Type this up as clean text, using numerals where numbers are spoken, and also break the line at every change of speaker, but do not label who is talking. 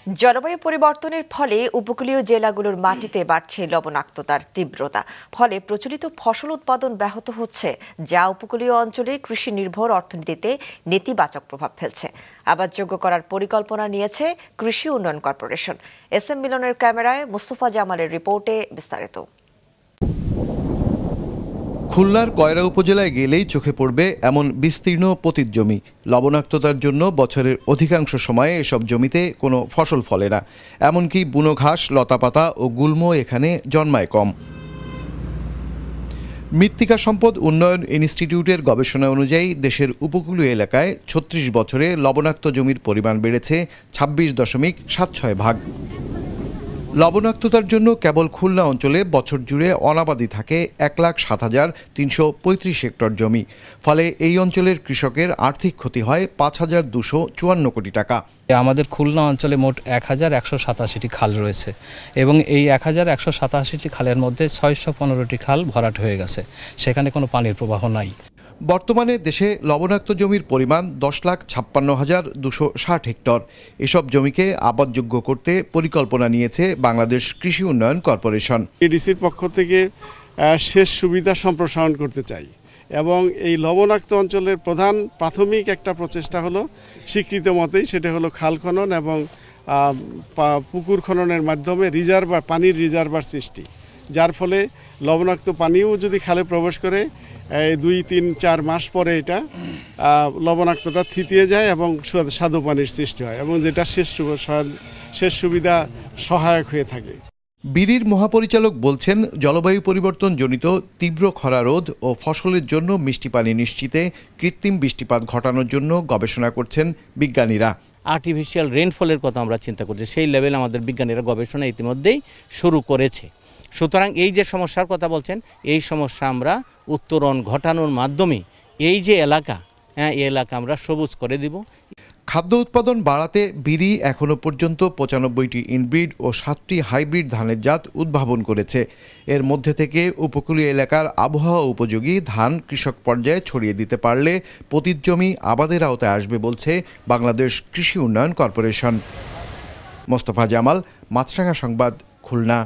জলবায়ু পরিবর্তনের ফলে উপকূলীয় জেলাগুলোর মাটিতে বাড়ছে লবণাক্ততার তীব্রতা। ফলে প্রচলিত ফসল উৎপাদন ব্যাহত হচ্ছে, যা উপকূলীয় অঞ্চলের কৃষি নির্ভর অর্থনীতিতে নেতিবাচক প্রভাব ফেলছে। আবাদযোগ্য করার পরিকল্পনা নিয়েছে কৃষি উন্নয়ন কর্পোরেশন। এস এম মিলনের ক্যামেরায় মুস্তফা জামালের রিপোর্টে বিস্তারিত।
খুলনার কয়রা উপজেলায় গেলেই চোখে পড়বে এমন বিস্তীর্ণ পতিত জমি। লবণাক্ততার জন্য বছরের অধিকাংশ সময়ে এসব জমিতে কোনো ফসল ফলে না, এমনকি বুনো ঘাস, লতাপাতা ও গুল্ম এখানে জন্মায় কম। মৃত্তিকা সম্পদ উন্নয়ন ইনস্টিটিউটের গবেষণা অনুযায়ী দেশের উপকূলীয় এলাকায় ৩৬ বছরে লবণাক্ত জমির পরিমাণ বেড়েছে ২৬.৭৬ ভাগ। লবণাক্ততার জন্য কেবল খুলনা অঞ্চলে বছর জুড়ে অনাবাদি থাকে ১,০৭,৩৩৫ হেক্টর জমি। ফলে এই অঞ্চলের কৃষকের আর্থিক ক্ষতি হয় ৫,২৫৪ কোটি টাকা।
আমাদের খুলনা অঞ্চলে মোট ১,১৮৭টি খাল রয়েছে এবং এই ১,১৮৭টি খালের মধ্যে ৬১৫টি খাল ভরাট হয়ে গেছে, সেখানে কোনো পানির প্রবাহ নাই।
বর্তমানে দেশে লবণাক্ত জমির পরিমাণ ১০,৫৬,২৬০ হেক্টর। এসব জমিকে আবাদযোগ্য করতে পরিকল্পনা নিয়েছে বাংলাদেশ কৃষি উন্নয়ন কর্পোরেশন।
এডিসির পক্ষ থেকে সেচ সুবিধা সম্প্রসারণ করতে চাই এবং এই লবণাক্ত অঞ্চলের প্রধান প্রাথমিক একটা প্রচেষ্টা হলো স্বীকৃত মতেই, সেটা হলো খাল খনন এবং পুকুর খননের মাধ্যমে পানির রিজার্ভার সৃষ্টি, যার ফলে লবণাক্ত পানিও যদি খালে প্রবেশ করে ২-৩-৪ মাস পরে এটা লবণাক্তটা থিতিয়ে যায় এবং স্বাদু পানির সৃষ্টি হয় এবং যেটা সেচ সুবিধা সহায়ক হয়ে থাকে।
বিড়ির মহাপরিচালক বলছেন, জলবায়ু পরিবর্তন জনিত তীব্র খরা রোধ ও ফসলের জন্য মিষ্টি পানি নিশ্চিতে কৃত্রিম বৃষ্টিপাত ঘটানোর জন্য গবেষণা করছেন বিজ্ঞানীরা।
আর্টিফিশিয়াল রেইনফলের কথা আমরা চিন্তা করছি, সেই লেভেল আমাদের বিজ্ঞানীরা গবেষণা ইতিমধ্যেই শুরু করেছে। সুতরাং এই যে সমস্যার কথা বলছেন, এই সমস্যা আমরা উত্তরণ ঘটানোর মাধ্যমে এই যে এলাকা, এই এলাকা আমরা সবুজ করে দিব।
খাদ্য উৎপাদন বাড়াতে বিড়ি এখনো পর্যন্ত ৯৫টি ইনব্রিড ও ৭টি হাইব্রিড ধানের জাত উদ্ভাবন করেছে। এর মধ্যে থেকে উপকূলীয় এলাকার আবহাওয়া উপযোগী ধান কৃষক পর্যায়ে ছড়িয়ে দিতে পারলে পতিত জমি আবাদের আওতায় আসবে বলছে বাংলাদেশ কৃষি উন্নয়ন কর্পোরেশন। মোস্তফা জামাল, মাছরাঙা সংবাদ, খুলনা।